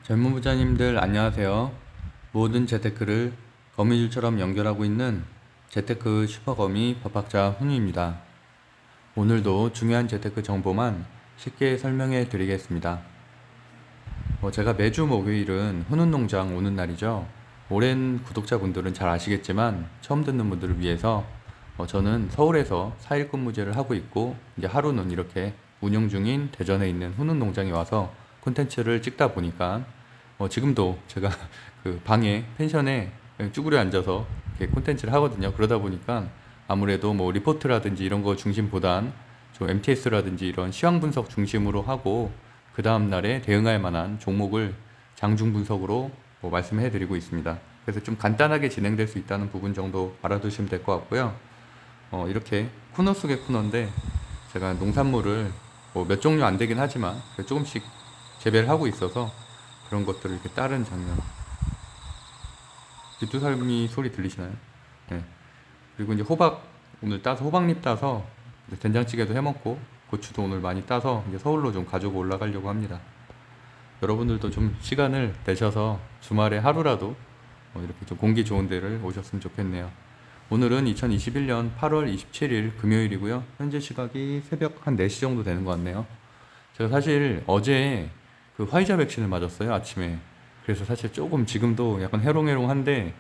젊은 부자님들 안녕하세요. 모든 재테크를 거미줄처럼 연결하고 있는 재테크 슈퍼거미 법학자 훈우입니다. 오늘도 중요한 재테크 정보만 쉽게 설명해 드리겠습니다. 제가 매주 목요일은 훈훈농장 오는 날이죠. 오랜 구독자분들은 잘 아시겠지만 처음 듣는 분들을 위해서 저는 서울에서 4일 근무제를 하고 있고 이제 하루는 이렇게 운영 중인 대전에 있는 훈훈농장에 와서 콘텐츠를 찍다 보니까 지금도 제가 그 방에 펜션에 쭈그려 앉아서 이렇게 콘텐츠를 하거든요. 그러다 보니까 아무래도 뭐 리포트라든지 이런 거 중심보단 좀 MTS라든지 이런 시황 분석 중심으로 하고 그 다음 날에 대응할 만한 종목을 장중 분석으로 말씀해 드리고 있습니다. 그래서 좀 간단하게 진행될 수 있다는 부분 정도 알아두시면 될 것 같고요. 이렇게 코너 속의 코너인데 제가 농산물을 몇 종류 안 되긴 하지만 조금씩 재배를 하고 있어서 그런 것들을 이렇게 따른 장면. 뒷두살미 소리 들리시나요? 네. 그리고 이제 호박 오늘 따서 호박잎 따서 된장찌개도 해먹고 고추도 오늘 많이 따서 이제 서울로 좀 가지고 올라가려고 합니다. 여러분들도 좀 시간을 내셔서 주말에 하루라도 이렇게 좀 공기 좋은 데를 오셨으면 좋겠네요. 오늘은 2021년 8월 27일 금요일이고요. 현재 시각이 새벽 한 4시 정도 되는 것 같네요. 제가 사실 어제 그 화이자 백신을 맞았어요, 아침에. 그래서 사실 조금 지금도 약간 해롱해롱한데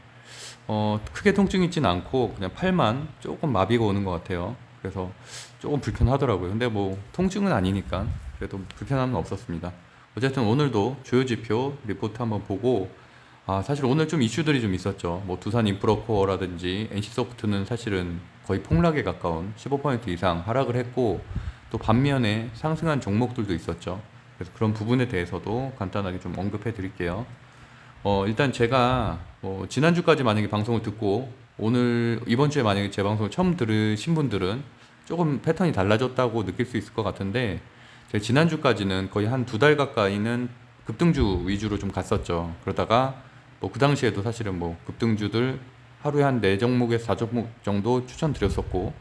크게 통증이 있진 않고 그냥 팔만 조금 마비가 오는 것 같아요. 그래서 조금 불편하더라고요. 근데 뭐 통증은 아니니까 그래도 불편함은 없었습니다. 어쨌든 오늘도 주요 지표 리포트 한번 보고 사실 오늘 좀 이슈들이 좀 있었죠. 뭐 두산 인프라코어라든지 NC소프트는 사실은 거의 폭락에 가까운 15% 이상 하락을 했고 또 반면에 상승한 종목들도 있었죠. 그래서 그런 부분에 대해서도 간단하게 좀 언급해 드릴게요. 일단 제가 지난주까지 만약에 방송을 듣고 오늘 이번 주에 만약에 제 방송을 처음 들으신 분들은 조금 패턴이 달라졌다고 느낄 수 있을 것 같은데 제가 지난주까지는 거의 한 2달 가까이는 급등주 위주로 좀 갔었죠. 그러다가 그 당시에도 사실은 급등주들 하루에 한 4종목에서 4종목 정도 추천드렸었고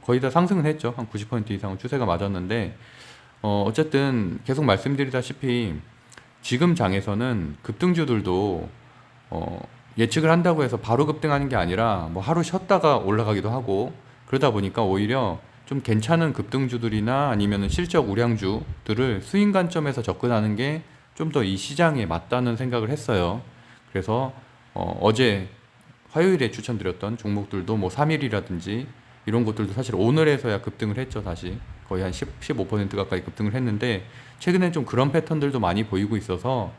거의 다 상승은 했죠. 한 90% 이상은 추세가 맞았는데 어쨌든 계속 말씀드리다시피 지금 장에서는 급등주들도 예측을 한다고 해서 바로 급등하는 게 아니라 하루 쉬었다가 올라가기도 하고 그러다 보니까 오히려 좀 괜찮은 급등주들이나 아니면 실적 우량주들을 수익 관점에서 접근하는 게 좀 더 이 시장에 맞다는 생각을 했어요. 그래서 어제 화요일에 추천드렸던 종목들도 3일이라든지 이런 것들도 사실 오늘에서야 급등을 했죠. 다시 거의 한 15% 가까이 급등을 했는데 최근엔 좀 그런 패턴들도 많이 보이고 있어서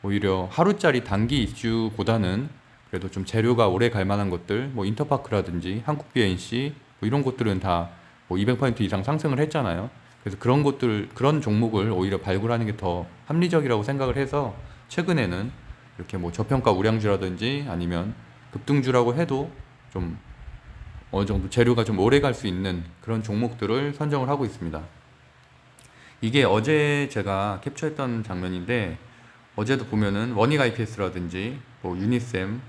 오히려 하루짜리 단기 이슈보다는 그래도 좀 재료가 오래 갈 만한 것들 인터파크라든지 한국 BNC 이런 것들은 다 200% 이상 상승을 했잖아요. 그래서 그런 것들 그런 종목을 오히려 발굴하는 게 더 합리적이라고 생각을 해서 최근에는 이렇게 저평가 우량주라든지 아니면 급등주라고 해도 좀 어느 정도 재료가 좀 오래 갈 수 있는 그런 종목들을 선정을 하고 있습니다. 이게 어제 제가 캡처했던 장면인데 어제도 보면은 원익 IPS라든지 유니셈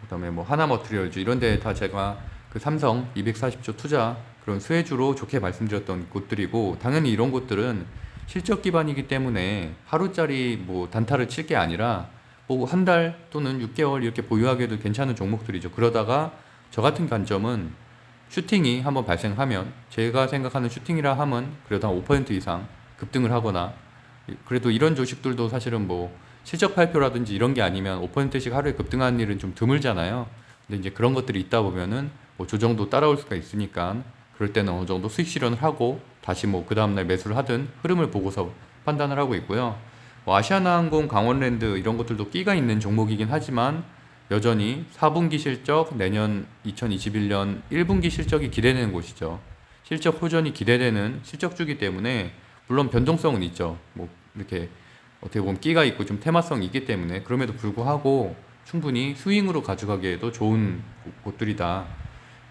그다음에 하나머트리얼즈 이런 데 다 제가 그 삼성 240조 투자 그런 수혜주로 좋게 말씀드렸던 곳들이고 당연히 이런 곳들은 실적 기반이기 때문에 하루짜리 단타를 칠 게 아니라 한 달 또는 6개월 이렇게 보유하기에도 괜찮은 종목들이죠. 그러다가 저 같은 관점은 슈팅이 한번 발생하면 제가 생각하는 슈팅이라 함은 그래도 한 5% 이상 급등을 하거나 그래도 이런 주식들도 사실은 실적 발표라든지 이런 게 아니면 5%씩 하루에 급등하는 일은 좀 드물잖아요. 근데 이제 그런 것들이 있다 보면은 조정도 따라올 수가 있으니까 그럴 때는 어느 정도 수익 실현을 하고 다시 그 다음날 매수를 하든 흐름을 보고서 판단을 하고 있고요. 아시아나항공, 강원랜드 이런 것들도 끼가 있는 종목이긴 하지만 여전히 4분기 실적, 내년 2021년 1분기 실적이 기대되는 곳이죠. 실적 호전이 기대되는 실적주기 때문에 물론 변동성은 있죠. 이렇게 어떻게 보면 끼가 있고 좀 테마성이 있기 때문에 그럼에도 불구하고 충분히 스윙으로 가져가기에도 좋은 곳들이다.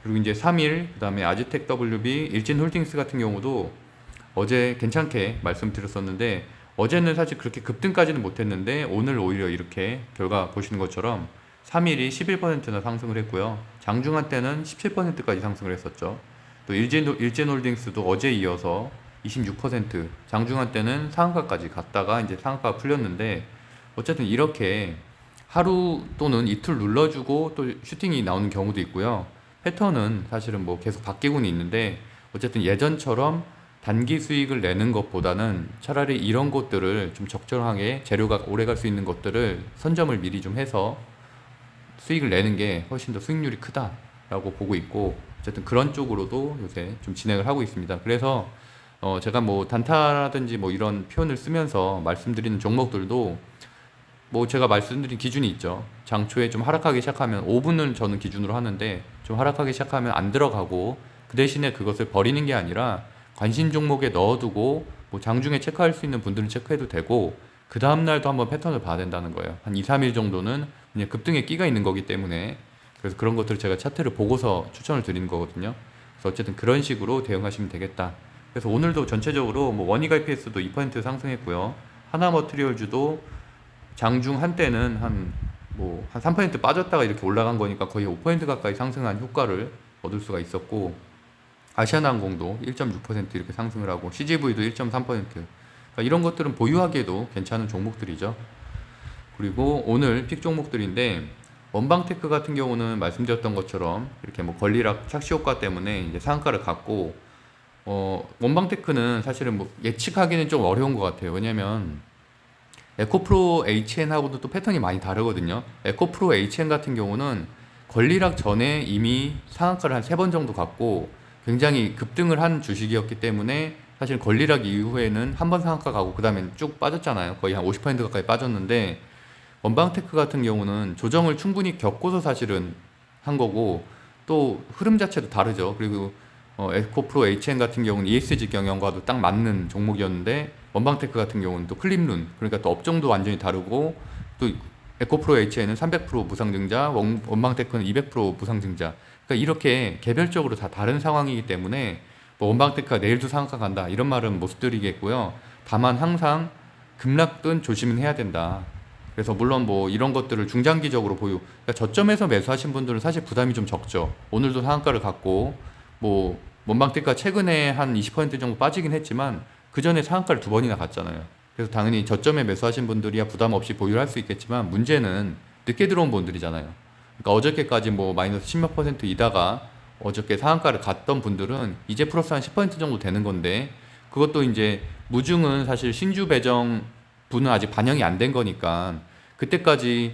그리고 이제 3일, 그 다음에 아즈텍 WB, 일진홀딩스 같은 경우도 어제 괜찮게 말씀드렸었는데 어제는 사실 그렇게 급등까지는 못했는데 오늘 오히려 이렇게 결과 보시는 것처럼 3일이 11%나 상승을 했고요. 장중한 때는 17%까지 상승을 했었죠. 또 일진홀딩스도 어제 이어서 26% 장중한 때는 상한가까지 갔다가 이제 상한가가 풀렸는데 어쨌든 이렇게 하루 또는 이틀 눌러주고 또 슈팅이 나오는 경우도 있고요. 패턴은 사실은 뭐 계속 바뀌고는 있는데 어쨌든 예전처럼 단기 수익을 내는 것보다는 차라리 이런 것들을 좀 적절하게 재료가 오래 갈 수 있는 것들을 선점을 미리 좀 해서 수익을 내는 게 훨씬 더 수익률이 크다라고 보고 있고, 어쨌든 그런 쪽으로도 요새 좀 진행을 하고 있습니다. 그래서 제가 뭐 단타라든지 뭐 이런 표현을 쓰면서 말씀드리는 종목들도 뭐 제가 말씀드린 기준이 있죠. 장초에 좀 하락하기 시작하면 5분을 저는 기준으로 하는데, 좀 하락하기 시작하면 안 들어가고 그 대신에 그것을 버리는 게 아니라 관심 종목에 넣어두고 뭐 장중에 체크할 수 있는 분들은 체크해도 되고, 그 다음날도 한번 패턴을 봐야 된다는 거예요. 한 2, 3일 정도는 그냥 급등에 끼가 있는 거기 때문에, 그래서 그런 것들을 제가 차트를 보고서 추천을 드리는 거거든요. 그래서 어쨌든 그런 식으로 대응하시면 되겠다. 그래서 오늘도 전체적으로 뭐 원익 IPS도 2% 상승했고요. 하나머티리얼즈도 장중 한때는 한 3% 빠졌다가 이렇게 올라간 거니까 거의 5% 가까이 상승한 효과를 얻을 수가 있었고, 아시아나항공도 1.6% 이렇게 상승을 하고 CGV도 1.3%. 그러니까 이런 것들은 보유하기에도 괜찮은 종목들이죠. 그리고 오늘 픽 종목들인데, 원방테크 같은 경우는 말씀드렸던 것처럼 이렇게 뭐 권리락 착시 효과 때문에 이제 상한가를 갔고, 원방테크는 사실은 뭐 예측하기는 좀 어려운 것 같아요. 왜냐면 에코프로 HN하고도 또 패턴이 많이 다르거든요. 에코프로 HN 같은 경우는 권리락 전에 이미 상한가를 한 3번 정도 갔고 굉장히 급등을 한 주식이었기 때문에, 사실 권리락 이후에는 한 번 상한가 가고 그 다음에 쭉 빠졌잖아요. 거의 한 50% 가까이 빠졌는데, 원방테크 같은 경우는 조정을 충분히 겪고서 사실은 한 거고, 또 흐름 자체도 다르죠. 그리고 에코프로 HN 같은 경우는 ESG 경영과도 딱 맞는 종목이었는데, 원방테크 같은 경우는 또 클립룬, 그러니까 또 업종도 완전히 다르고, 또 에코프로 HN은 300% 무상증자, 원방테크는 200% 무상증자. 그러니까 이렇게 개별적으로 다 다른 상황이기 때문에 뭐 원방테크가 내일도 상한가 간다 이런 말은 못 드리겠고요. 다만 항상 급락은 조심은 해야 된다. 그래서 물론 뭐 이런 것들을 중장기적으로 그러니까 저점에서 매수하신 분들은 사실 부담이 좀 적죠. 오늘도 상한가를 갔고, 뭐 원방테크가 최근에 한 20% 정도 빠지긴 했지만 그 전에 상한가를 2번이나 갔잖아요. 그래서 당연히 저점에 매수하신 분들이야 부담 없이 보유를 할 수 있겠지만, 문제는 늦게 들어온 분들이잖아요. 그러니까 어저께까지 뭐 마이너스 10몇 퍼센트 이다가 어저께 상한가를 갔던 분들은 이제 플러스 한 10% 정도 되는 건데, 그것도 이제 무중은 사실 신주 배정 분은 아직 반영이 안 된 거니까 그때까지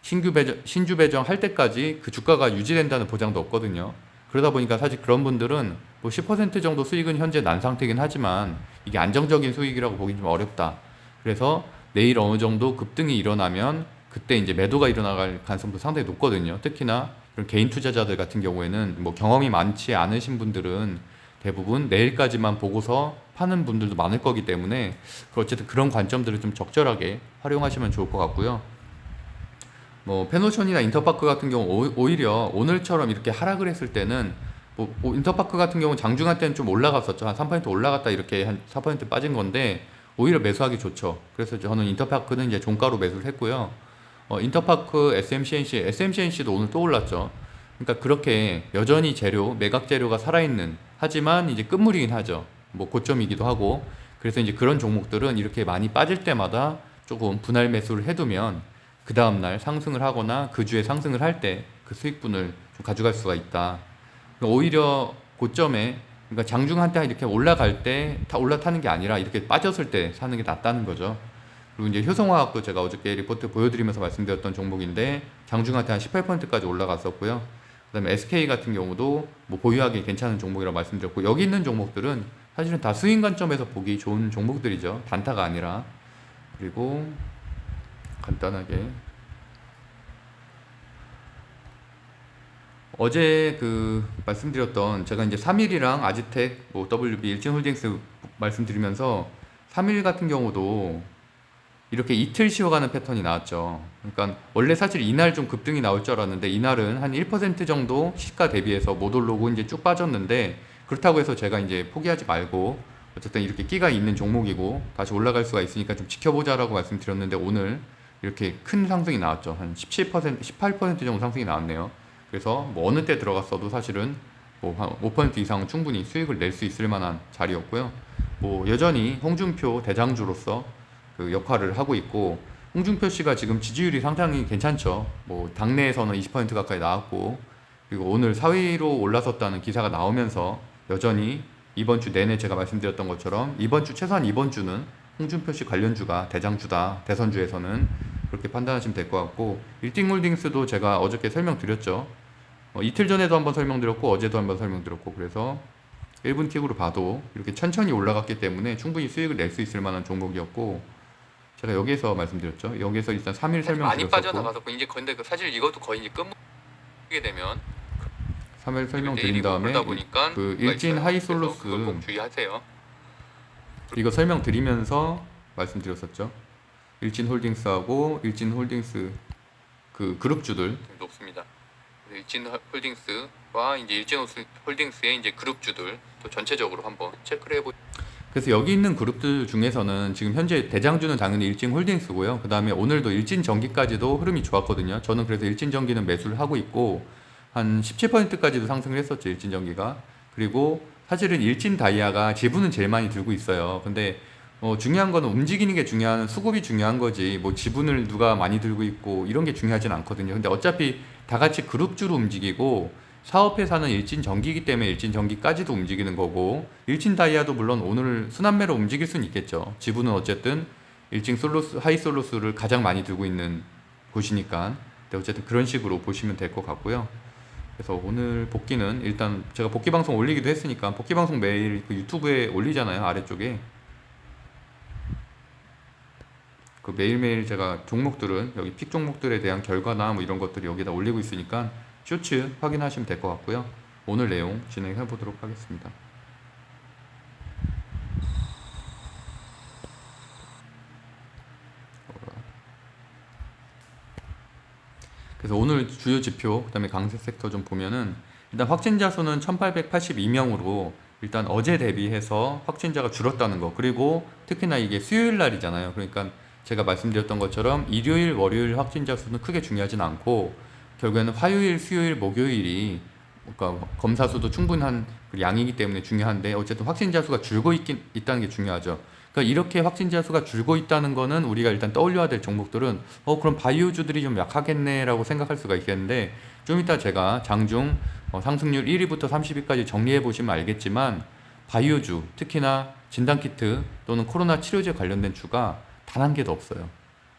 신주 배정 할 때까지 그 주가가 유지된다는 보장도 없거든요. 그러다 보니까 사실 그런 분들은 뭐 10% 정도 수익은 현재 난 상태긴 하지만 이게 안정적인 수익이라고 보기 좀 어렵다. 그래서 내일 어느 정도 급등이 일어나면 그때 이제 매도가 일어나갈 가능성도 상당히 높거든요. 특히나 그런 개인 투자자들 같은 경우에는 뭐 경험이 많지 않으신 분들은 대부분 내일까지만 보고서 파는 분들도 많을 거기 때문에, 어쨌든 그런 관점들을 좀 적절하게 활용하시면 좋을 것 같고요. 뭐 페노션이나 인터파크 같은 경우 오히려 오늘처럼 이렇게 하락을 했을 때는, 뭐 인터파크 같은 경우 장중한 때는 좀 올라갔었죠. 한 3% 올라갔다 이렇게 한 4% 빠진 건데 오히려 매수하기 좋죠. 그래서 저는 인터파크는 이제 종가로 매수를 했고요. 인터파크 SMCNC도 오늘 또 올랐죠. 그러니까 그렇게 여전히 매각 재료가 살아있는, 하지만 이제 끝물이긴 하죠. 뭐 고점이기도 하고. 그래서 이제 그런 종목들은 이렇게 많이 빠질 때마다 조금 분할 매수를 해두면 그 다음날 상승을 하거나 그 주에 상승을 할 때 그 수익분을 좀 가져갈 수가 있다. 그러니까 오히려 고점에, 그러니까 장중 한때 이렇게 올라갈 때 다 올라타는 게 아니라 이렇게 빠졌을 때 사는 게 낫다는 거죠. 그리고 이제 효성화학도 제가 어저께 리포트 보여드리면서 말씀드렸던 종목인데 장중한테 한 18%까지 올라갔었고요. 그다음에 SK 같은 경우도 뭐 보유하기 괜찮은 종목이라고 말씀드렸고, 여기 있는 종목들은 사실은 다 수익 관점에서 보기 좋은 종목들이죠. 단타가 아니라. 그리고 간단하게 어제 말씀드렸던, 제가 이제 3일이랑 아지텍, 뭐 WB, 일진홀딩스 말씀드리면서 3일 같은 경우도 이렇게 이틀 쉬어가는 패턴이 나왔죠. 그러니까 원래 사실 이날 좀 급등이 나올 줄 알았는데 이날은 한 1% 정도 시가 대비해서 못 오르고 이제 쭉 빠졌는데, 그렇다고 해서 제가 이제 포기하지 말고 어쨌든 이렇게 끼가 있는 종목이고 다시 올라갈 수가 있으니까 좀 지켜보자라고 말씀드렸는데, 오늘 이렇게 큰 상승이 나왔죠. 한 17%, 18% 정도 상승이 나왔네요. 그래서 뭐 어느 때 들어갔어도 사실은 뭐 한 5% 이상은 충분히 수익을 낼 수 있을 만한 자리였고요. 뭐 여전히 홍준표 대장주로서 그 역할을 하고 있고, 홍준표 씨가 지금 지지율이 상당히 괜찮죠. 뭐 당내에서는 20% 가까이 나왔고, 그리고 오늘 사위로 올라섰다는 기사가 나오면서 여전히 이번 주 내내 제가 말씀드렸던 것처럼 이번 주 최소한 이번 주는 홍준표 씨 관련주가 대장주다. 대선주에서는 그렇게 판단하시면 될 것 같고, 일띵홀딩스도 제가 어저께 설명드렸죠. 이틀 전에도 한번 설명드렸고 어제도 한번 설명드렸고, 그래서 1분 틱으로 봐도 이렇게 천천히 올라갔기 때문에 충분히 수익을 낼 수 있을 만한 종목이었고, 제가 여기에서 말씀드렸죠. 여기에서 일단 3일 설명드렸었고 많이 빠져나가서 이제 근데 사실 이것도 거의 이제 끝게 되면 3일 설명드린 다음에 그 일진 하이솔루스 그걸 꼭 주의하세요. 이거 설명드리면서 말씀드렸었죠. 일진홀딩스하고 일진홀딩스 그 그룹주들 높습니다. 일진홀딩스와 이제 일진홀딩스의 이제 그룹주들 또 전체적으로 한번 체크를 해보. 그래서 여기 있는 그룹들 중에서는 지금 현재 대장주는 당연히 일진홀딩스고요. 그 다음에 오늘도 일진전기까지도 흐름이 좋았거든요. 저는 그래서 일진전기는 매수를 하고 있고 한 17%까지도 상승을 했었죠. 일진전기가. 그리고 사실은 일진다이아가 지분은 제일 많이 들고 있어요. 근데 중요한 거는 움직이는 게 중요한, 수급이 중요한 거지 뭐 지분을 누가 많이 들고 있고 이런 게 중요하진 않거든요. 근데 어차피 다 같이 그룹주로 움직이고 사업회사는 일진전기이기 때문에 일진전기까지도 움직이는 거고, 일진다이아도 물론 오늘 순환매로 움직일 수는 있겠죠. 지분은 어쨌든 일진솔루스, 하이솔루스를 가장 많이 들고 있는 곳이니까. 근데 어쨌든 그런 식으로 보시면 될 것 같고요. 그래서 오늘 복귀는 일단 제가 복귀 방송 올리기도 했으니까, 복귀 방송 매일 그 유튜브에 올리잖아요. 아래쪽에 그 매일매일 제가 종목들은 여기 픽 종목들에 대한 결과나 뭐 이런 것들이 여기다 올리고 있으니까 쇼츠 확인하시면 될 것 같고요. 오늘 내용 진행해 보도록 하겠습니다. 그래서 오늘 주요 지표, 그 다음에 강세 섹터 좀 보면은 일단 확진자 수는 1882명으로 일단 어제 대비해서 확진자가 줄었다는 거, 그리고 특히나 이게 수요일 날이잖아요. 그러니까 제가 말씀드렸던 것처럼 일요일, 월요일 확진자 수는 크게 중요하진 않고 결국에는 화요일, 수요일, 목요일이 그러니까 검사 수도 충분한 양이기 때문에 중요한데, 어쨌든 확진자 수가 줄고 있다는 게 중요하죠. 그러니까 이렇게 확진자 수가 줄고 있다는 거는 우리가 일단 떠올려야 될 종목들은 그럼 바이오주들이 좀 약하겠네라고 생각할 수가 있겠는데, 좀 이따 제가 장중 상승률 1위부터 30위까지 정리해 보시면 알겠지만 바이오주, 특히나 진단키트 또는 코로나 치료제 관련된 주가 단 한 개도 없어요.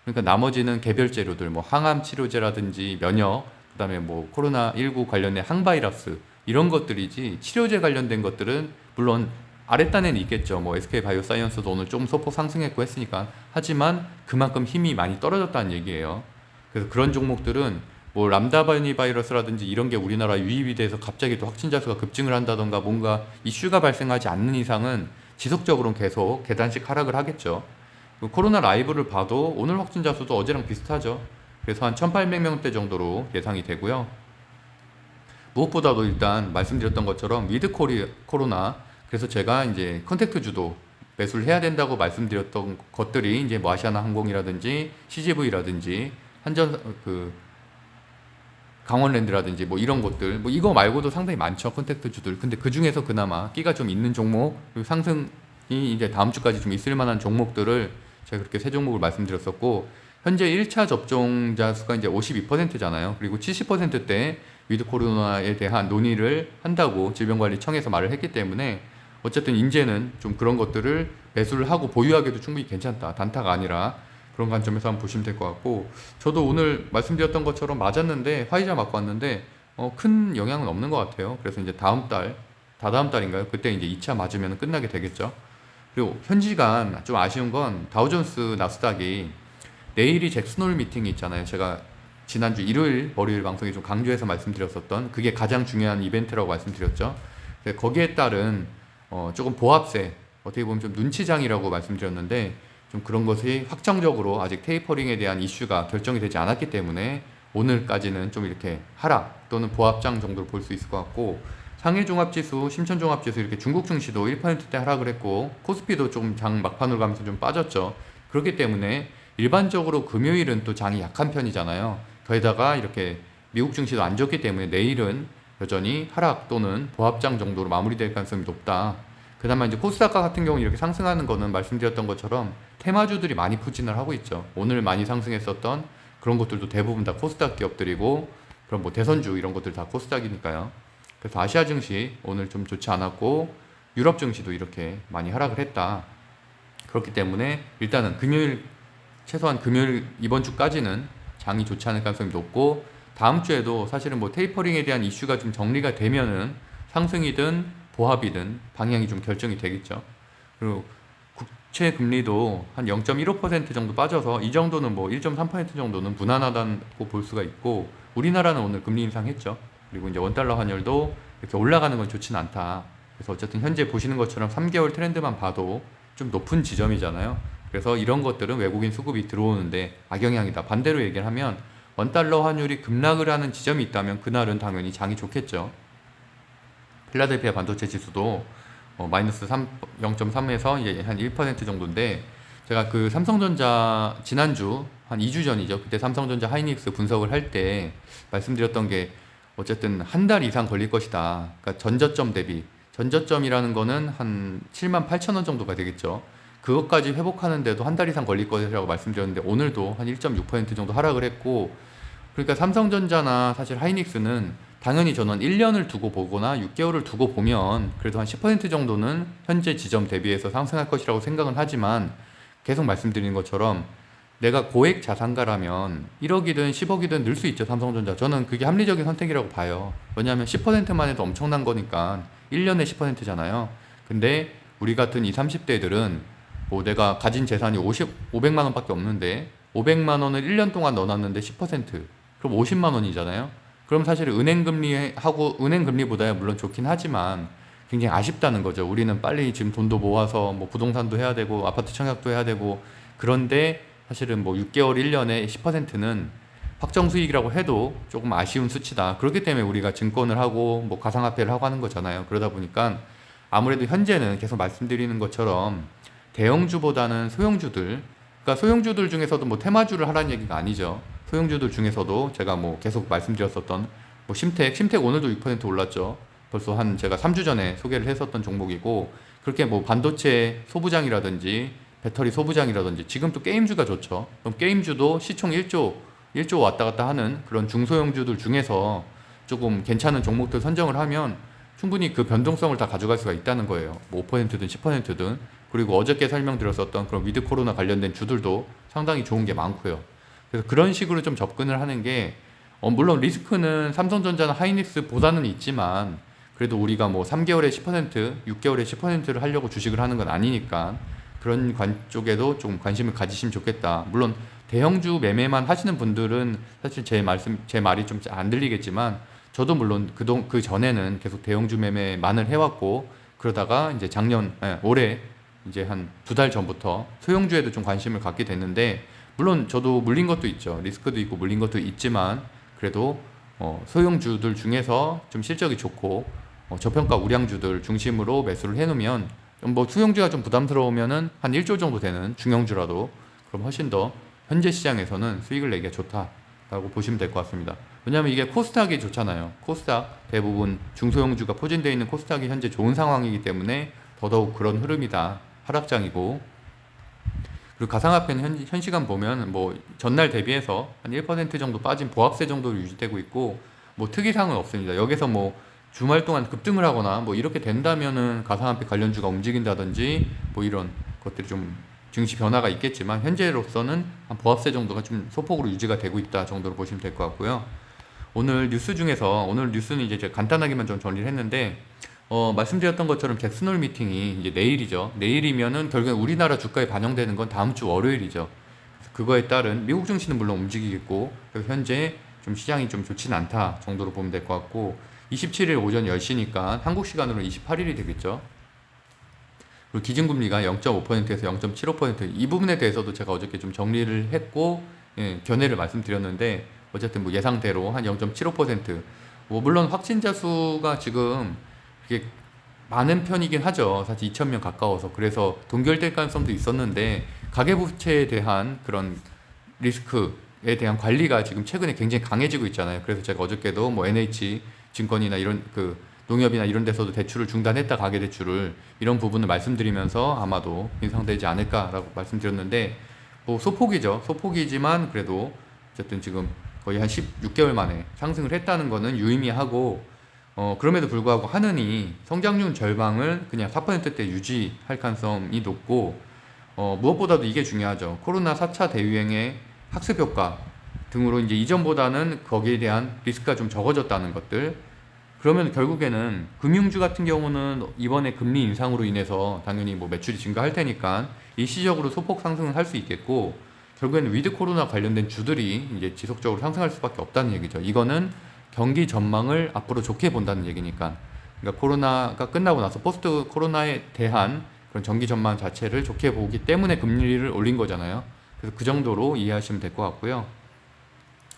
그러니까 나머지는 개별 재료들, 뭐 항암 치료제라든지 면역, 그다음에 뭐 코로나19 관련된 항바이러스 이런 것들이지, 치료제 관련된 것들은 물론 아랫단에는 있겠죠. 뭐 SK 바이오사이언스도 오늘 좀 소폭 상승했고 했으니까. 하지만 그만큼 힘이 많이 떨어졌다는 얘기예요. 그래서 그런 종목들은 뭐 람다바니 바이러스라든지 이런 게 우리나라 유입이 돼서 갑자기 또 확진자 수가 급증을 한다던가 뭔가 이슈가 발생하지 않는 이상은 지속적으로 계속 계단식 하락을 하겠죠. 코로나 라이브를 봐도 오늘 확진자 수도 어제랑 비슷하죠. 그래서 한 1800명대 정도로 예상이 되고요. 무엇보다도 일단 말씀드렸던 것처럼 위드 코로나, 그래서 제가 이제 컨택트 주도 매수를 해야 된다고 말씀드렸던 것들이 이제 뭐 아시아나 항공이라든지 CGV라든지 한전 강원랜드라든지 뭐 이런 것들, 뭐 이거 말고도 상당히 많죠. 컨택트 주들. 근데 그 중에서 그나마 끼가 좀 있는 종목, 그리고 상승이 이제 다음 주까지 좀 있을 만한 종목들을 제가 그렇게 세 종목을 말씀드렸었고, 현재 1차 접종자 수가 이제 52%잖아요. 그리고 70%대 위드 코로나에 대한 논의를 한다고 질병관리청에서 말을 했기 때문에 어쨌든 이제는 좀 그런 것들을 매수를 하고 보유하기도 충분히 괜찮다. 단타가 아니라 그런 관점에서 한번 보시면 될 것 같고, 저도 오늘 말씀드렸던 것처럼 맞았는데 화이자 맞고 왔는데 큰 영향은 없는 것 같아요. 그래서 이제 다음 달, 다다음 달인가요? 그때 이제 2차 맞으면 끝나게 되겠죠. 그리고 현지간 좀 아쉬운 건 다우존스 나스닥이 내일이 잭슨홀 미팅이 있잖아요. 제가 지난주 일요일, 월요일 방송에 좀 강조해서 말씀드렸었던 그게 가장 중요한 이벤트라고 말씀드렸죠. 거기에 따른 조금 보합세, 어떻게 보면 좀 눈치장이라고 말씀드렸는데 좀 그런 것이 확정적으로 아직 테이퍼링에 대한 이슈가 결정이 되지 않았기 때문에 오늘까지는 좀 이렇게 하락 또는 보합장 정도로 볼 수 있을 것 같고, 상해종합지수, 심천종합지수 이렇게 중국 증시도 1%대 하락을 했고 코스피도 좀 장 막판으로 가면서 좀 빠졌죠. 그렇기 때문에 일반적으로 금요일은 또 장이 약한 편이잖아요. 거기다가 이렇게 미국 증시도 안 좋기 때문에 내일은 여전히 하락 또는 보합장 정도로 마무리될 가능성이 높다. 그나마 이제 코스닥 같은 경우 이렇게 상승하는 거는 말씀드렸던 것처럼 테마주들이 많이 부진을 하고 있죠. 오늘 많이 상승했었던 그런 것들도 대부분 다 코스닥 기업들이고, 그럼 뭐 대선주 이런 것들 다 코스닥이니까요. 그래서 아시아 증시 오늘 좀 좋지 않았고, 유럽 증시도 이렇게 많이 하락을 했다. 그렇기 때문에 일단은 금요일, 최소한 금요일 이번 주까지는 장이 좋지 않을 가능성이 높고, 다음 주에도 사실은 뭐 테이퍼링에 대한 이슈가 좀 정리가 되면은 상승이든 보합이든 방향이 좀 결정이 되겠죠. 그리고 국채 금리도 한 0.15% 정도 빠져서 이 정도는 뭐 1.3% 정도는 무난하다고 볼 수가 있고, 우리나라는 오늘 금리 인상했죠. 그리고 이제 원달러 환율도 이렇게 올라가는 건 좋지는 않다. 그래서 어쨌든 현재 보시는 것처럼 3개월 트렌드만 봐도 좀 높은 지점이잖아요. 그래서 이런 것들은 외국인 수급이 들어오는데 악영향이다. 반대로 얘기를 하면 원달러 환율이 급락을 하는 지점이 있다면 그날은 당연히 장이 좋겠죠. 필라델피아 반도체 지수도 마이너스 0.3에서 이제 한 1% 정도인데, 제가 그 삼성전자 지난주 한 2주 전이죠. 그때 삼성전자 하이닉스 분석을 할 때 말씀드렸던 게 어쨌든 한 달 이상 걸릴 것이다. 그러니까 전저점 대비, 전저점이라는 거는 한 78,000원 정도가 되겠죠. 그것까지 회복하는데도 한 달 이상 걸릴 것이라고 말씀드렸는데, 오늘도 한 1.6% 정도 하락을 했고, 그러니까 삼성전자나 사실 하이닉스는 당연히 저는 1년을 두고 보거나 6개월을 두고 보면 그래도 한 10% 정도는 현재 지점 대비해서 상승할 것이라고 생각은 하지만, 계속 말씀드리는 것처럼 내가 고액 자산가라면 1억이든 10억이든 늘 수 있죠. 삼성전자 저는 그게 합리적인 선택이라고 봐요. 왜냐하면 10%만 해도 엄청난 거니까 1년에 10%잖아요. 근데 우리 같은 20, 30대들은 뭐 내가 가진 재산이 500만 원밖에 없는데 500만 원을 1년 동안 넣어놨는데 10%, 그럼 50만 원이잖아요. 그럼 사실 은행 금리하고, 은행 금리보다야 물론 좋긴 하지만 굉장히 아쉽다는 거죠. 우리는 빨리 지금 돈도 모아서 뭐 부동산도 해야 되고 아파트 청약도 해야 되고, 그런데 사실은 뭐 6개월 1년에 10%는 확정 수익이라고 해도 조금 아쉬운 수치다. 그렇기 때문에 우리가 증권을 하고 뭐 가상화폐를 하고 하는 거잖아요. 그러다 보니까 아무래도 현재는 계속 말씀드리는 것처럼 대형주보다는 소형주들, 그러니까 소형주들 중에서도 뭐 테마주를 하라는 얘기가 아니죠. 소형주들 중에서도 제가 뭐 계속 말씀드렸었던 뭐 심텍 오늘도 6% 올랐죠. 벌써 한 제가 3주 전에 소개를 했었던 종목이고, 그렇게 뭐 반도체 소부장이라든지 배터리 소부장이라든지, 지금 또 게임주가 좋죠. 그럼 게임주도 시총 1조 왔다 갔다 하는 그런 중소형주들 중에서 조금 괜찮은 종목들 선정을 하면 충분히 그 변동성을 다 가져갈 수가 있다는 거예요. 뭐 5%든 10%든. 그리고 어저께 설명드렸었던 그런 위드 코로나 관련된 주들도 상당히 좋은 게 많고요. 그래서 그런 식으로 좀 접근을 하는 게, 물론 리스크는 삼성전자나 하이닉스보다는 있지만 그래도 우리가 뭐 3개월에 10%, 6개월에 10%를 하려고 주식을 하는 건 아니니까 그런 쪽에도 좀 관심을 가지시면 좋겠다. 물론 대형주 매매만 하시는 분들은 사실 제 말이 좀 안 들리겠지만, 저도 물론 그 전에는 계속 대형주 매매만을 해왔고, 그러다가 이제 올해 이제 한 2달 전부터 소형주에도 좀 관심을 갖게 됐는데, 물론 저도 물린 것도 있죠. 리스크도 있고 물린 것도 있지만, 그래도 소형주들 중에서 좀 실적이 좋고 저평가 우량주들 중심으로 매수를 해놓으면, 뭐 수용주가 좀 부담스러우면은 한 1조 정도 되는 중형주라도 그럼 훨씬 더 현재 시장에서는 수익을 내기가 좋다라고 보시면 될 것 같습니다. 왜냐하면 이게 코스닥이 좋잖아요. 코스닥 대부분 중소형주가 포진되어 있는 코스닥이 현재 좋은 상황이기 때문에 더더욱 그런 흐름이다. 하락장이고, 그리고 가상화폐는 현 시간 보면 뭐 전날 대비해서 한 1% 정도 빠진 보합세 정도로 유지되고 있고, 뭐 특이사항은 없습니다. 여기서 뭐 주말 동안 급등을 하거나 뭐 이렇게 된다면은 가상화폐 관련주가 움직인다든지 뭐 이런 것들이 좀 증시 변화가 있겠지만, 현재로서는 한 보합세 정도가 좀 소폭으로 유지가 되고 있다 정도로 보시면 될 것 같고요. 오늘 뉴스 중에서, 오늘 뉴스는 이제 제가 간단하게만 좀 정리를 했는데, 말씀드렸던 것처럼 잭슨홀 미팅이 이제 내일이죠. 내일이면은 결국엔 우리나라 주가에 반영되는 건 다음 주 월요일이죠. 그래서 그거에 따른 미국 증시는 물론 움직이겠고, 그래서 현재 좀 시장이 좀 좋지는 않다 정도로 보면 될 것 같고, 27일 오전 10시니까 한국 시간으로 28일이 되겠죠. 그리고 기준금리가 0.5%에서 0.75%, 이 부분에 대해서도 제가 어저께 좀 정리를 했고, 견해를 말씀드렸는데, 어쨌든 뭐 예상대로 한 0.75%, 뭐 물론 확진자 수가 지금 이게 많은 편이긴 하죠. 사실 2,000명 가까워서. 그래서 동결될 가능성도 있었는데, 가계부채에 대한 그런 리스크에 대한 관리가 지금 최근에 굉장히 강해지고 있잖아요. 그래서 제가 어저께도 뭐 NH 증권이나 이런 그 농협이나 이런 데서도 대출을 중단했다, 가계대출을. 이런 부분을 말씀드리면서 아마도 인상되지 않을까라고 말씀드렸는데, 뭐 소폭이죠. 소폭이지만 그래도 어쨌든 지금 거의 한 16개월 만에 상승을 했다는 거는 유의미하고, 그럼에도 불구하고 하느니 성장률 절방을 그냥 4%대 유지할 가능성이 높고, 무엇보다도 이게 중요하죠. 코로나 4차 대유행의 학습 효과 등으로 이제 이전보다는 거기에 대한 리스크가 좀 적어졌다는 것들. 그러면 결국에는 금융주 같은 경우는 이번에 금리 인상으로 인해서 당연히 뭐 매출이 증가할 테니까 일시적으로 소폭 상승을 할 수 있겠고, 결국에는 위드 코로나 관련된 주들이 이제 지속적으로 상승할 수밖에 없다는 얘기죠. 이거는 경기 전망을 앞으로 좋게 본다는 얘기니까. 그러니까 코로나가 끝나고 나서 포스트 코로나에 대한 그런 경기 전망 자체를 좋게 보기 때문에 금리를 올린 거잖아요. 그래서 그 정도로 이해하시면 될 것 같고요.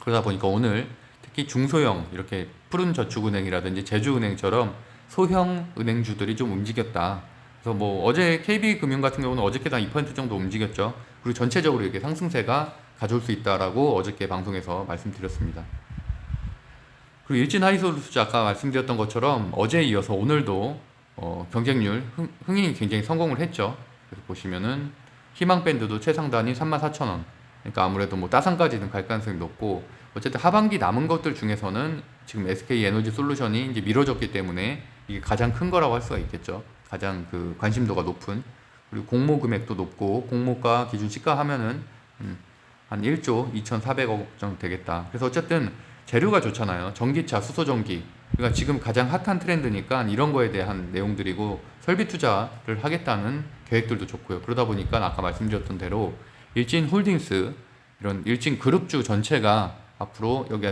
그러다 보니까 오늘 특히 중소형 이렇게 푸른저축은행이라든지 제주은행처럼 소형 은행주들이 좀 움직였다. 그래서 뭐 어제 KB금융 같은 경우는 어저께당 2% 정도 움직였죠. 그리고 전체적으로 이렇게 상승세가 가져올 수 있다라고 어저께 방송에서 말씀드렸습니다. 그리고 일진 하이솔루스 아까 말씀드렸던 것처럼 어제에 이어서 오늘도 경쟁률 흥행이 굉장히 성공을 했죠. 그래서 보시면은 희망밴드도 최상단이 34,000원. 그러니까 아무래도 뭐 따상까지는 갈 가능성이 높고, 어쨌든 하반기 남은 것들 중에서는 지금 SK 에너지 솔루션이 이제 미뤄졌기 때문에 이게 가장 큰 거라고 할 수가 있겠죠. 가장 그 관심도가 높은. 그리고 공모 금액도 높고, 공모가 기준 시가 하면은 한 1조 2,400억 정도 되겠다. 그래서 어쨌든 재료가 좋잖아요. 전기차, 수소전기. 그러니까 지금 가장 핫한 트렌드니까 이런 거에 대한 내용들이고, 설비 투자를 하겠다는 계획들도 좋고요. 그러다 보니까 아까 말씀드렸던 대로 일진홀딩스, 이런 일진 그룹주 전체가 앞으로 여기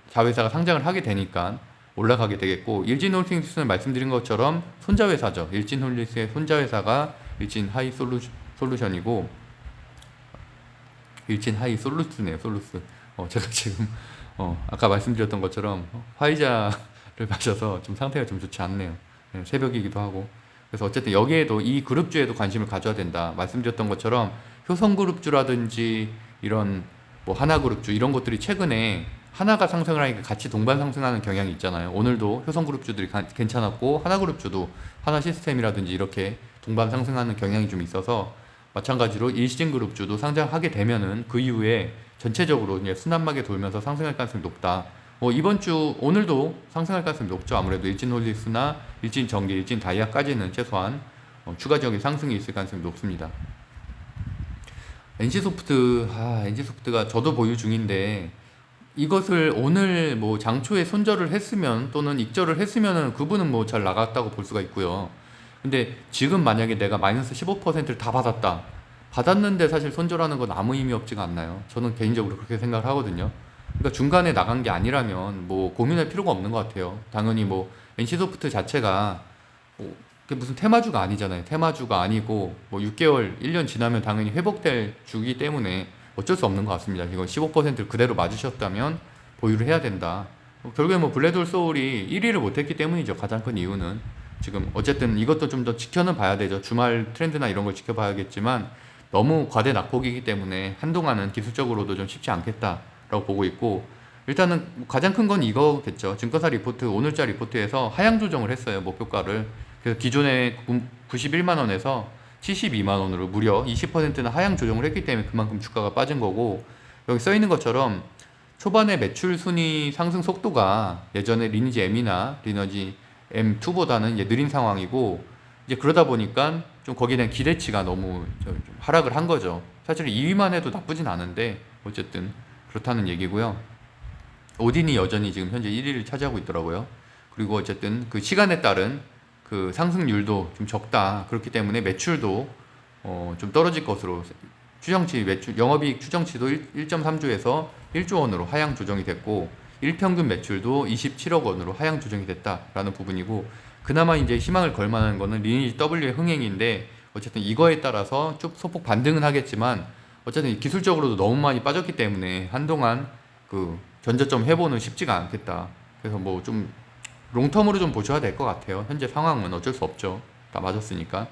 자회사가 상장을 하게 되니까 올라가게 되겠고, 일진홀딩스는 말씀드린 것처럼 손자회사죠. 일진홀딩스의 손자회사가 일진하이솔루션이고, 일진하이솔루스네요. 솔루스. 제가 지금 아까 말씀드렸던 것처럼 화이자를 마셔서 좀 상태가 좀 좋지 않네요. 네, 새벽이기도 하고. 그래서 어쨌든 여기에도 이 그룹주에도 관심을 가져야 된다. 말씀드렸던 것처럼 효성그룹주라든지 이런 뭐 하나그룹주 이런 것들이 최근에 하나가 상승을 하니까 같이 동반 상승하는 경향이 있잖아요. 오늘도 효성그룹주들이 괜찮았고, 하나그룹주도 하나시스템이라든지 이렇게 동반 상승하는 경향이 좀 있어서, 마찬가지로 일신그룹주도 상장하게 되면은 그 이후에 전체적으로 이제 순환막에 돌면서 상승할 가능성이 높다. 이번 주 오늘도 상승할 가능성이 높죠. 아무래도 일진홀리스나 일진전기, 일진다이아까지는 최소한 추가적인 상승이 있을 가능성이 높습니다. NC소프트가 저도 보유 중인데, 이것을 오늘 뭐 장초에 손절을 했으면 또는 익절을 했으면은 그분은 뭐 잘 나갔다고 볼 수가 있고요. 근데 지금 만약에 내가 마이너스 15%를 다 받았는데 사실 손절하는 건 아무 의미 없지가 않나요? 저는 개인적으로 그렇게 생각을 하거든요. 그러니까 중간에 나간 게 아니라면 뭐 고민할 필요가 없는 것 같아요. 당연히 뭐 NC소프트 자체가 그게 무슨 테마주가 아니잖아요. 테마주가 아니고 뭐 6개월, 1년 지나면 당연히 회복될 주기 때문에 어쩔 수 없는 것 같습니다. 이건 15%를 그대로 맞으셨다면 보유를 해야 된다. 결국에 뭐 블랙홀 소울이 1위를 못했기 때문이죠. 가장 큰 이유는. 지금 어쨌든 이것도 좀 더 지켜는 봐야 되죠. 주말 트렌드나 이런 걸 지켜봐야겠지만, 너무 과대 낙폭이기 때문에 한동안은 기술적으로도 좀 쉽지 않겠다라고 보고 있고, 일단은 가장 큰 건 이거겠죠. 증권사 리포트, 오늘자 리포트에서 하향 조정을 했어요. 목표가를. 그래서 기존에 91만 원에서 72만 원으로 무려 20%나 하향 조정을 했기 때문에 그만큼 주가가 빠진 거고, 여기 써 있는 것처럼 초반에 매출 순위 상승 속도가 예전에 리니지 M이나 리니지 M2보다는 이제 느린 상황이고, 이제 그러다 보니까 좀 거기에 대한 기대치가 너무 좀 하락을 한 거죠. 사실 2위만 해도 나쁘진 않은데 어쨌든 그렇다는 얘기고요. 오딘이 여전히 지금 현재 1위를 차지하고 있더라고요. 그리고 어쨌든 그 시간에 따른 그 상승률도 좀 적다. 그렇기 때문에 매출도 좀 떨어질 것으로, 추정치 매출, 영업이익 추정치도 1.3조에서 1조 원으로 하향 조정이 됐고, 일평균 매출도 27억 원으로 하향 조정이 됐다라는 부분이고, 그나마 이제 희망을 걸 만한 거는 리니지 W의 흥행인데, 어쨌든 이거에 따라서 좀 소폭 반등은 하겠지만, 어쨌든 기술적으로도 너무 많이 빠졌기 때문에 한동안 그 전저점 회복은 쉽지가 않겠다. 그래서 뭐 좀 롱텀으로 좀 보셔야 될 것 같아요. 현재 상황은 어쩔 수 없죠. 다 맞았으니까.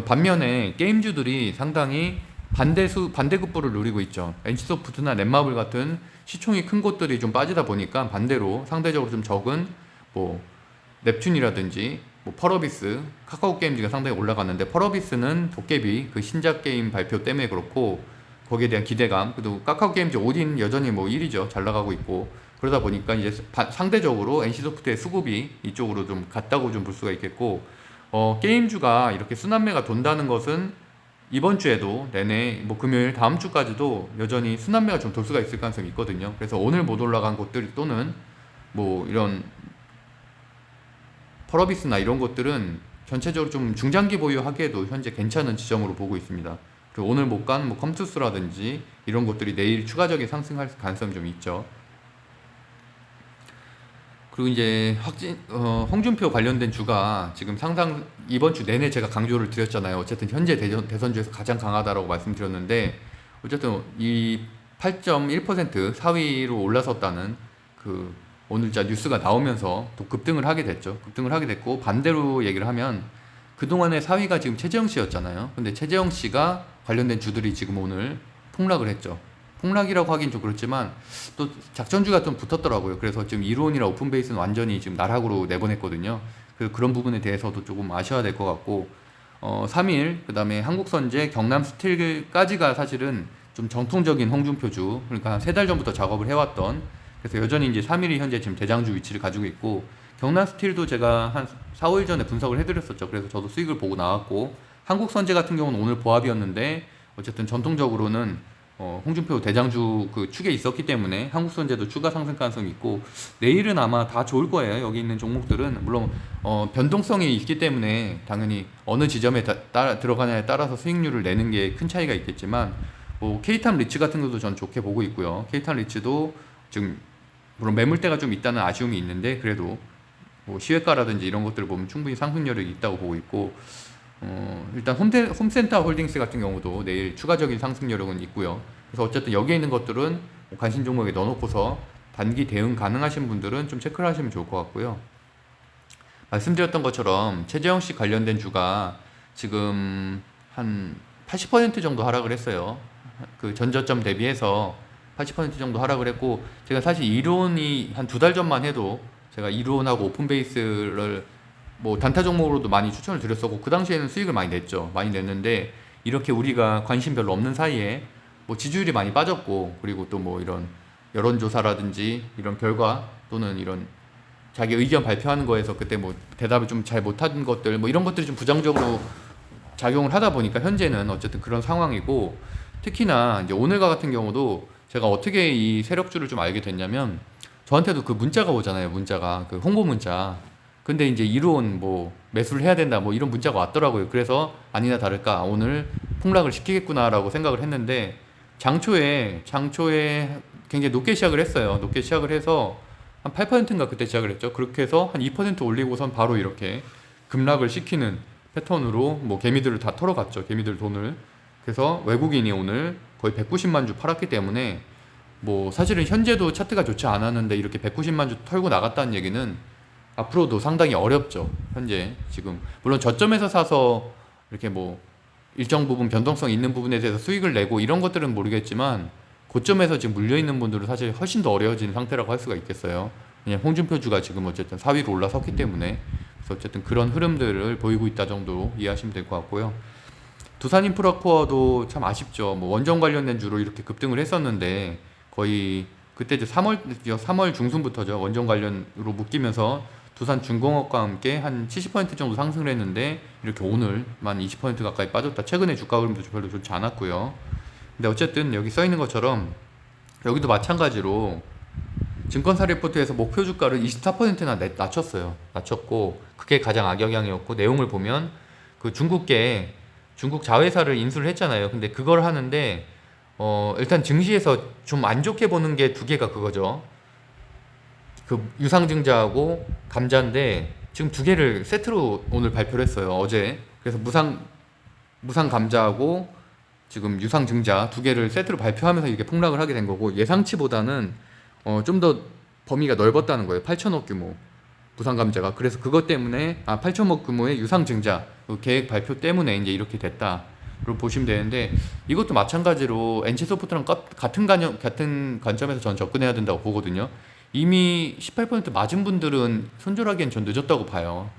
반면에 게임주들이 상당히 반대급부를 누리고 있죠. NC소프트나 넷마블 같은 시총이 큰 곳들이 좀 빠지다 보니까 반대로 상대적으로 좀 적은 뭐 넵튠이라든지 뭐 펄어비스, 카카오 게임즈가 상당히 올라갔는데 펄어비스는 도깨비 그 신작 게임 발표 때문에 그렇고 거기에 대한 기대감, 그리고 카카오 게임즈 오딘 여전히 뭐 1위죠. 잘 나가고 있고 그러다 보니까 이제 상대적으로 NC소프트의 수급이 이쪽으로 좀 갔다고 좀 볼 수가 있겠고 게임주가 이렇게 순환매가 돈다는 것은 이번 주에도 내내 뭐 금요일 다음 주까지도 여전히 순환매가 좀 돌 수가 있을 가능성이 있거든요. 그래서 오늘 못 올라간 곳들 또는 뭐 이런 펄어비스나 이런 것들은 전체적으로 좀 중장기 보유하기에도 현재 괜찮은 지점으로 보고 있습니다. 그리고 오늘 못 간 뭐 컴투스라든지 이런 것들이 내일 추가적인 상승할 가능성이 좀 있죠. 그리고 이제 홍준표 관련된 주가 지금 상상 이번 주 내내 제가 강조를 드렸잖아요. 어쨌든 현재 대선주에서 가장 강하다라고 말씀드렸는데 어쨌든 이 8.1% 4위로 올라섰다는 그 오늘자 뉴스가 나오면서 또 급등을 하게 됐죠. 급등을 하게 됐고 반대로 얘기를 하면 그동안의 4위가 지금 최재형 씨였잖아요. 근데 최재형 씨가 관련된 주들이 지금 오늘 폭락을 했죠. 폭락이라고 하긴 좀 그렇지만 또 작전주가 좀 붙었더라고요. 그래서 지금 이론이나 오픈베이스는 완전히 지금 나락으로 내보냈거든요. 그래서 그런 부분에 대해서도 조금 아셔야 될 것 같고 3일 그 다음에 한국선제, 경남스틸까지가 사실은 좀 정통적인 홍준표주, 그러니까 한 3달 전부터 작업을 해왔던, 그래서 여전히 이제 3일이 현재 지금 대장주 위치를 가지고 있고 경남스틸도 제가 한 4, 5일 전에 분석을 해드렸었죠. 그래서 저도 수익을 보고 나왔고 한국선제 같은 경우는 오늘 보합이었는데 어쨌든 전통적으로는 홍준표 대장주 그 축에 있었기 때문에 한국선제도 추가 상승 가능성이 있고 내일은 아마 다 좋을 거예요. 여기 있는 종목들은 물론 변동성이 있기 때문에 당연히 어느 지점에 들어가냐에 따라서 수익률을 내는 게 큰 차이가 있겠지만 뭐 K탑 리츠 같은 것도 전 좋게 보고 있고요. K탑 리츠도 지금 물론 매물대가 좀 있다는 아쉬움이 있는데 그래도 뭐 시외가라든지 이런 것들을 보면 충분히 상승력이 있다고 보고 있고 일단 홈센터 홀딩스 같은 경우도 내일 추가적인 상승력은 있고요. 그래서 어쨌든 여기에 있는 것들은 관심 종목에 넣어놓고서 단기 대응 가능하신 분들은 좀 체크를 하시면 좋을 것 같고요. 말씀드렸던 것처럼 최재형 씨 관련된 주가 지금 한 80% 정도 하락을 했어요. 그 전저점 대비해서 80% 정도 하락을 했고 제가 사실 이론이 한 2달 전만 해도 제가 이론하고 오픈베이스를 뭐 단타 종목으로도 많이 추천을 드렸었고 그 당시에는 수익을 많이 냈죠. 많이 냈는데 이렇게 우리가 관심 별로 없는 사이에 뭐 지지율이 많이 빠졌고 그리고 또 뭐 이런 여론조사라든지 이런 결과 또는 이런 자기 의견 발표하는 거에서 그때 뭐 대답을 좀 잘 못한 것들 뭐 이런 것들이 좀 부정적으로 작용을 하다 보니까 현재는 어쨌든 그런 상황이고 특히나 이제 오늘과 같은 경우도 제가 어떻게 이 세력주를 좀 알게 됐냐면 저한테도 그 문자가 오잖아요. 문자가 그 홍보 문자. 근데 이제 이론 뭐 매수를 해야 된다 뭐 이런 문자가 왔더라고요. 그래서 아니나 다를까 오늘 폭락을 시키겠구나라고 생각을 했는데 장초에 굉장히 높게 시작을 했어요. 높게 시작을 해서 한 8%인가 그때 시작을 했죠. 그렇게 해서 한 2% 올리고선 바로 이렇게 급락을 시키는 패턴으로 뭐 개미들을 다 털어갔죠. 개미들 돈을. 그래서 외국인이 오늘 거의 190만 주 팔았기 때문에 뭐 사실은 현재도 차트가 좋지 않았는데 이렇게 190만 주 털고 나갔다는 얘기는 앞으로도 상당히 어렵죠. 현재 지금 물론 저점에서 사서 이렇게 뭐 일정 부분 변동성 있는 부분에 대해서 수익을 내고 이런 것들은 모르겠지만 고점에서 지금 물려있는 분들은 사실 훨씬 더 어려워진 상태라고 할 수가 있겠어요. 왜냐면 홍준표주가 지금 어쨌든 4위로 올라섰기 때문에 그래서 어쨌든 그런 흐름들을 보이고 있다 정도로 이해하시면 될 것 같고요. 두산인프라코어도 참 아쉽죠. 뭐 원전 관련된 주로 이렇게 급등을 했었는데 거의 그때 이제 3월 중순부터죠. 원전 관련으로 묶이면서 두산중공업과 함께 한 70% 정도 상승을 했는데 이렇게 오늘만 20% 가까이 빠졌다. 최근에 주가 흐름도 별로 좋지 않았고요. 근데 어쨌든 여기 써 있는 것처럼 여기도 마찬가지로 증권사 리포트에서 목표 주가를 24%나 낮췄어요. 낮췄고 그게 가장 악영향이었고 내용을 보면 그 중국 자회사를 인수를 했잖아요. 근데 그걸 하는데 일단 증시에서 좀 안 좋게 보는 게 두 개가 그거죠. 그 유상증자하고 감자인데 지금 두 개를 세트로 오늘 발표를 했어요. 어제. 그래서 무상 감자하고 지금 유상증자 두 개를 세트로 발표하면서 이게 폭락을 하게 된 거고 예상치보다는 좀 더 범위가 넓었다는 거예요. 8천억 규모 무상 감자가. 그래서 그것 때문에 8천억 규모의 유상증자 그 계획 발표 때문에 이제 이렇게 됐다. 로 보시면 되는데 이것도 마찬가지로 NC소프트랑 같은 관점에서 전 접근해야 된다고 보거든요. 이미 18% 맞은 분들은 손절하기엔 전 늦었다고 봐요.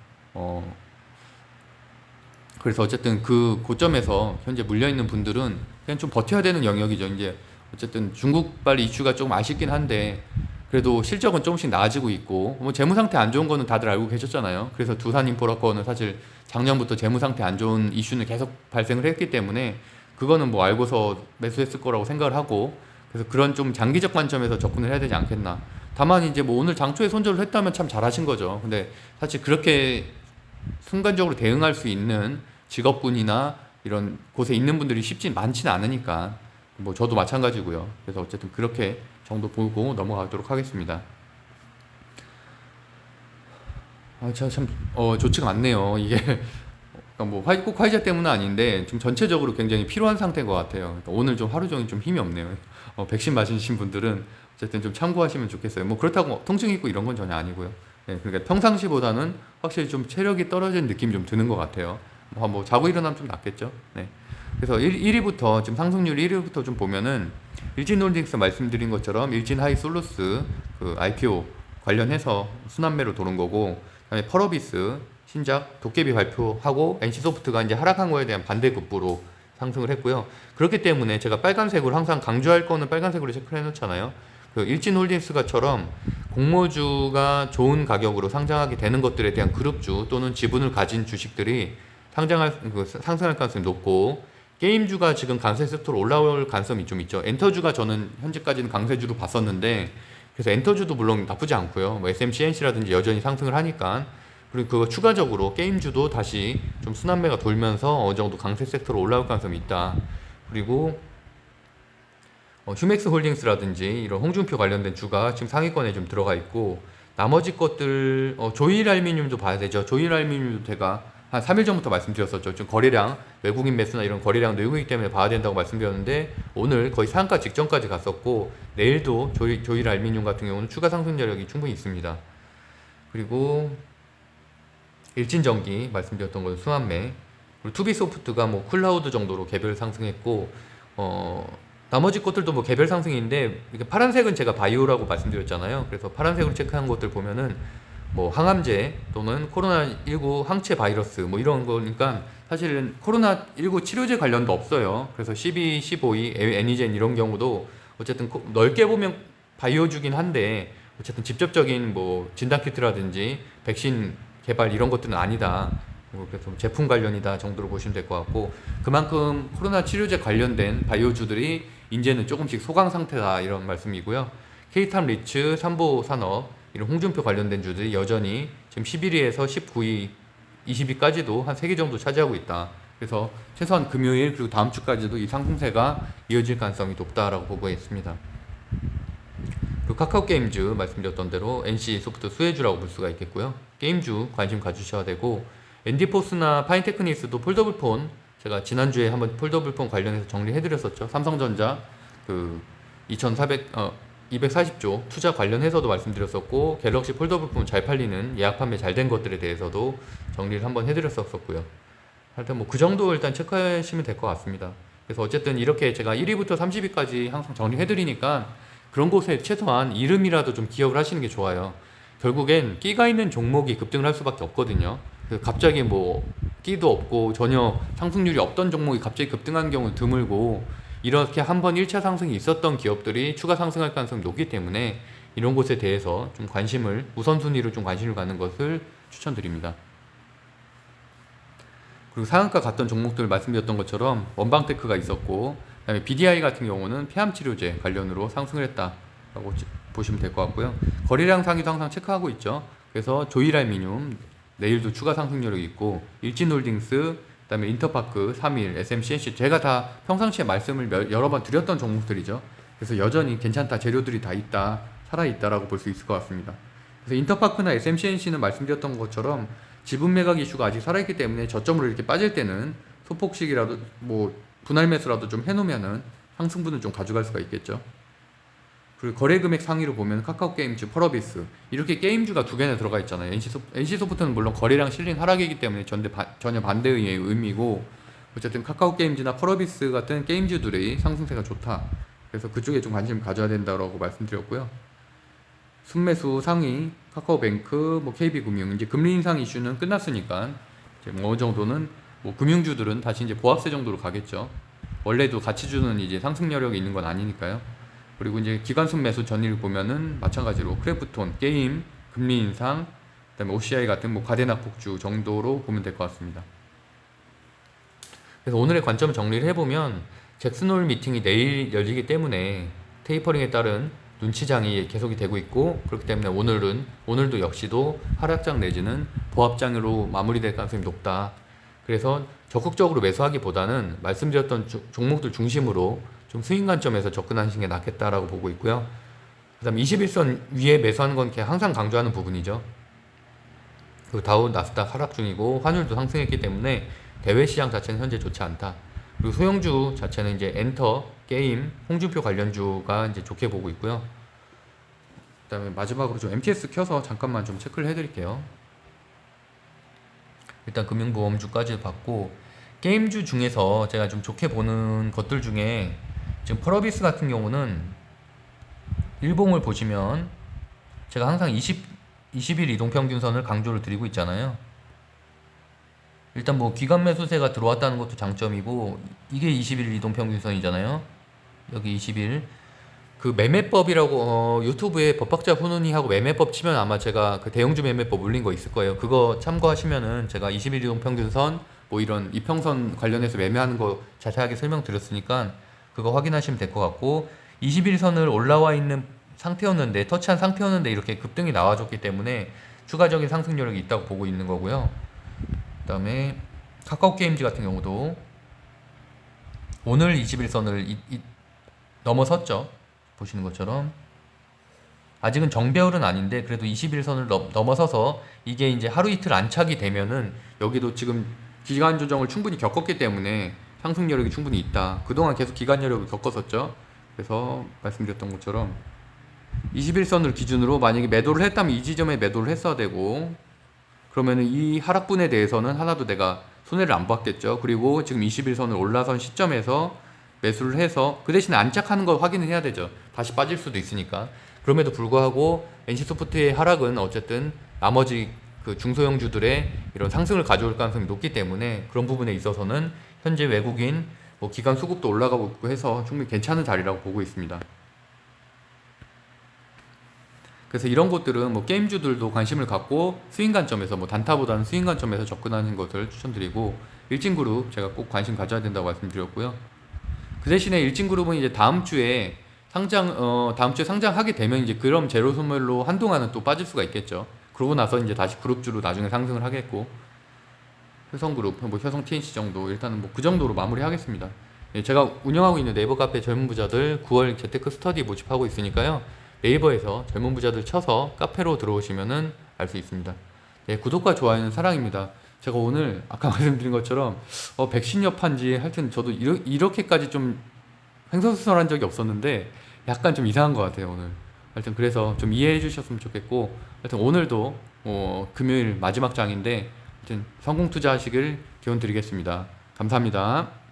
그래서 어쨌든 그 고점에서 현재 물려있는 분들은 그냥 좀 버텨야 되는 영역이죠. 이제 어쨌든 중국발 이슈가 조금 아쉽긴 한데 그래도 실적은 조금씩 나아지고 있고 뭐 재무 상태 안 좋은 거는 다들 알고 계셨잖아요. 그래서 두산인프라 거는 사실 작년부터 재무 상태 안 좋은 이슈는 계속 발생을 했기 때문에 그거는 뭐 알고서 매수했을 거라고 생각을 하고 그래서 그런 좀 장기적 관점에서 접근을 해야 되지 않겠나. 다만 이제 뭐 오늘 장초에 손절을 했다면 참 잘하신 거죠. 근데 사실 그렇게 순간적으로 대응할 수 있는 직업군이나 이런 곳에 있는 분들이 쉽진 많지는 않으니까 뭐 저도 마찬가지고요. 그래서 어쨌든 그렇게 정도 보고 넘어가도록 하겠습니다. 제가 참 좋지가 않네요. 이게 그러니까 뭐 꼭 화이자 때문은 아닌데 좀 전체적으로 굉장히 피로한 상태인 것 같아요. 그러니까 오늘 좀 하루 종일 좀 힘이 없네요. 백신 맞으신 분들은 어쨌든 좀 참고하시면 좋겠어요. 뭐 그렇다고 통증 있고 이런 건 전혀 아니고요. 네, 그러니까 평상시보다는 확실히 좀 체력이 떨어진 느낌이 좀 드는 것 같아요. 뭐 자고 일어나면 좀 낫겠죠. 네. 그래서 1위부터 지금 상승률 1위부터 좀 보면은 일진홀딩스 말씀드린 것처럼 일진하이솔루스 그 IPO 관련해서 순환매로 도는 거고, 그다음에 펄어비스 신작 도깨비 발표하고 NC소프트가 이제 하락한 거에 대한 반대급부로 상승을 했고요. 그렇기 때문에 제가 빨간색으로 항상 강조할 거는 빨간색으로 체크를 해놓잖아요. 그 일진홀딩스가처럼 공모주가 좋은 가격으로 상장하게 되는 것들에 대한 그룹주 또는 지분을 가진 주식들이 상승할 가능성이 높고, 게임주가 지금 강세 섹터로 올라올 가능성이 좀 있죠. 엔터주가 저는 현재까지는 강세주로 봤었는데, 그래서 엔터주도 물론 나쁘지 않고요. 뭐 SMCNC라든지 여전히 상승을 하니까, 그리고 그거 추가적으로 게임주도 다시 좀 순환매가 돌면서 어느 정도 강세 섹터로 올라올 가능성이 있다. 그리고 휴맥스 홀딩스라든지 이런 홍준표 관련된 주가 지금 상위권에 좀 들어가 있고, 나머지 것들 조일 알미늄도 봐야 되죠. 조일 알미늄도 제가 한 3일 전부터 말씀드렸었죠. 좀 거래량, 외국인 매수나 이런 거래량 늘고 때문에 봐야 된다고 말씀드렸는데, 오늘 거의 상한가 직전까지 갔었고, 내일도 조일 알미늄 같은 경우는 추가 상승 여력이 충분히 있습니다. 그리고 일진전기 말씀드렸던 건 순환매, 그리고 투비소프트가 뭐 클라우드 정도로 개별 상승했고, 나머지 것들도 뭐 개별 상승인데, 이렇게 파란색은 제가 바이오라고 말씀드렸잖아요. 그래서 파란색으로 체크한 것들 보면은 뭐 항암제 또는 코로나19 항체 바이러스 뭐 이런 거니까 사실은 코로나19 치료제 관련도 없어요. 그래서 12, 15이 애니젠 이런 경우도 어쨌든 넓게 보면 바이오주긴 한데, 어쨌든 직접적인 뭐 진단키트라든지 백신 개발 이런 것들은 아니다. 그래서 제품 관련이다 정도로 보시면 될 것 같고, 그만큼 코로나 치료제 관련된 바이오주들이 이제는 조금씩 소강 상태다 이런 말씀이고요. K탑 리츠, 삼보산업 이런 홍준표 관련된 주들이 여전히 지금 11위에서 19위, 20위까지도 한 3개 정도 차지하고 있다. 그래서 최소한 금요일 그리고 다음 주까지도 이 상승세가 이어질 가능성이 높다라고 보고 있습니다. 그리고 카카오게임즈 말씀드렸던 대로 NC소프트 수혜주라고 볼 수가 있겠고요. 게임주 관심 가주셔야 되고, 엔디포스나 파인테크닉스도 폴더블폰, 제가 지난주에 한번 폴더블폰 관련해서 정리해드렸었죠. 삼성전자 그 240조 투자 관련해서도 말씀드렸었고, 갤럭시 폴더블폰 잘 팔리는 예약 판매 잘 된 것들에 대해서도 정리를 한번 해드렸었고요. 하여튼 뭐 그 정도 일단 체크하시면 될 것 같습니다. 그래서 어쨌든 이렇게 제가 1위부터 30위까지 항상 정리해드리니까 그런 곳에 최소한 이름이라도 좀 기억을 하시는 게 좋아요. 결국엔 끼가 있는 종목이 급등을 할 수밖에 없거든요. 갑자기 뭐 끼도 없고 전혀 상승률이 없던 종목이 갑자기 급등한 경우는 드물고, 이렇게 한번 1차 상승이 있었던 기업들이 추가 상승할 가능성이 높기 때문에 이런 곳에 대해서 좀 관심을, 우선순위로 좀 관심을 갖는 것을 추천드립니다. 그리고 상한가 갔던 종목들 말씀드렸던 것처럼 원방테크가 있었고, 그다음에 BDI 같은 경우는 폐암치료제 관련으로 상승을 했다라고 보시면 될 것 같고요. 거래량 상위도 항상 체크하고 있죠. 그래서 조일알미늄 내일도 추가 상승률이 있고, 일진홀딩스, 그다음에 인터파크, 3일, SMCNC 제가 다 평상시에 말씀을 여러 번 드렸던 종목들이죠. 그래서 여전히 괜찮다, 재료들이 다 있다, 살아있다라고 볼 수 있을 것 같습니다. 그래서 인터파크나 SMCNC는 말씀드렸던 것처럼 지분 매각 이슈가 아직 살아있기 때문에 저점으로 이렇게 빠질 때는 소폭식이라도 뭐 분할 매수라도 좀 해놓으면은 상승분을 좀 가져갈 수가 있겠죠. 그리고 거래 금액 상위로 보면 카카오게임즈, 펄어비스 이렇게 게임주가 두 개나 들어가 있잖아요. NC소프트는 물론 거래량 실린 하락이기 때문에 전혀 반대의 의미고, 어쨌든 카카오게임즈나 펄어비스 같은 게임주들의 상승세가 좋다. 그래서 그쪽에 좀 관심 가져야 된다고 말씀드렸고요. 순매수 상위 카카오뱅크, 뭐 KB금융 이제 금리 인상 이슈는 끝났으니까 이제 뭐 어느 정도는 뭐 금융주들은 다시 이제 보합세 정도로 가겠죠. 원래도 가치주는 이제 상승 여력이 있는 건 아니니까요. 그리고 이제 기관 순매수 전일 보면은 마찬가지로 크래프톤, 게임, 금리 인상, 그다음에 OCI 같은 뭐 과대낙폭주 정도로 보면 될 것 같습니다. 그래서 오늘의 관점 정리를 해보면 잭슨홀 미팅이 내일 열리기 때문에 테이퍼링에 따른 눈치장이 계속이 되고 있고, 그렇기 때문에 오늘도 역시도 하락장 내지는 보합장으로 마무리될 가능성이 높다. 그래서 적극적으로 매수하기보다는 말씀드렸던 종목들 중심으로 좀 스윙 관점에서 접근하시는 게 낫겠다라고 보고 있고요. 그 다음 21선 위에 매수하는 건 항상 강조하는 부분이죠. 그 다우 나스닥 하락 중이고 환율도 상승했기 때문에 대외 시장 자체는 현재 좋지 않다. 그리고 소형주 자체는 이제 엔터, 게임, 홍준표 관련주가 이제 좋게 보고 있고요. 그다음에 마지막으로 좀 MTS 켜서 잠깐만 좀 체크를 해드릴게요. 일단 금융보험주까지 봤고, 게임주 중에서 제가 좀 좋게 보는 것들 중에 지금 펄어비스 같은 경우는 일봉을 보시면 제가 항상 20일 이동평균선을 강조를 드리고 있잖아요. 일단 뭐 기관 매수세가 들어왔다는 것도 장점이고, 이게 20일 이동평균선이잖아요. 여기 20일 그 매매법이라고 유튜브에 법학자 훈훈이 하고 매매법 치면 아마 제가 그 대형주 매매법 올린 거 있을 거예요. 그거 참고하시면은 제가 20일 이동평균선 뭐 이런 이평선 관련해서 매매하는 거 자세하게 설명드렸으니까 그거 확인하시면 될 것 같고, 21선을 올라와 있는 상태였는데, 터치한 상태였는데 이렇게 급등이 나와줬기 때문에 추가적인 상승 여력이 있다고 보고 있는 거고요. 그 다음에 카카오 게임즈 같은 경우도 오늘 21선을 넘어섰죠. 보시는 것처럼 아직은 정배열은 아닌데 그래도 21선을 넘어서서 이게 이제 하루 이틀 안착이 되면은, 여기도 지금 기간 조정을 충분히 겪었기 때문에 상승 여력이 충분히 있다. 그동안 계속 기간 여력을 겪었었죠. 그래서 말씀드렸던 것처럼 21선을 기준으로 만약에 매도를 했다면 이 지점에 매도를 했어야 되고, 그러면은 이 하락분에 대해서는 하나도 내가 손해를 안 봤겠죠. 그리고 지금 21선을 올라선 시점에서 매수를 해서 그 대신에 안착하는 걸 확인을 해야 되죠. 다시 빠질 수도 있으니까. 그럼에도 불구하고 NC소프트의 하락은 어쨌든 나머지 그 중소형주들의 이런 상승을 가져올 가능성이 높기 때문에 그런 부분에 있어서는 현재 외국인 뭐 기관 수급도 올라가고 있고 해서 충분히 괜찮은 자리라고 보고 있습니다. 그래서 이런 것들은 뭐 게임주들도 관심을 갖고 스윙 관점에서 뭐 단타보다는 스윙 관점에서 접근하는 것을 추천드리고, 일진그룹 제가 꼭 관심 가져야 된다고 말씀드렸고요. 그 대신에 일진그룹은 이제 다음 주에 상장하게 되면 이제 그럼 제로 소멸로 한동안은 또 빠질 수가 있겠죠. 그러고 나서 이제 다시 그룹주로 나중에 상승을 하겠고, 효성그룹, 뭐 효성 TNC 정도 일단은 뭐 그 정도로 마무리하겠습니다. 예, 제가 운영하고 있는 네이버 카페 젊은 부자들 9월 재테크 스터디 모집하고 있으니까요. 네이버에서 젊은 부자들 쳐서 카페로 들어오시면은 알 수 있습니다. 예, 구독과 좋아요는 사랑입니다. 제가 오늘 아까 말씀드린 것처럼 110여 판지 하여튼 저도 이렇게까지 좀 횡설수설한 적이 없었는데 약간 좀 이상한 것 같아요 오늘. 하여튼 그래서 좀 이해해 주셨으면 좋겠고, 하여튼 오늘도 금요일 마지막 장인데 하여튼 성공 투자하시길 기원 드리겠습니다. 감사합니다.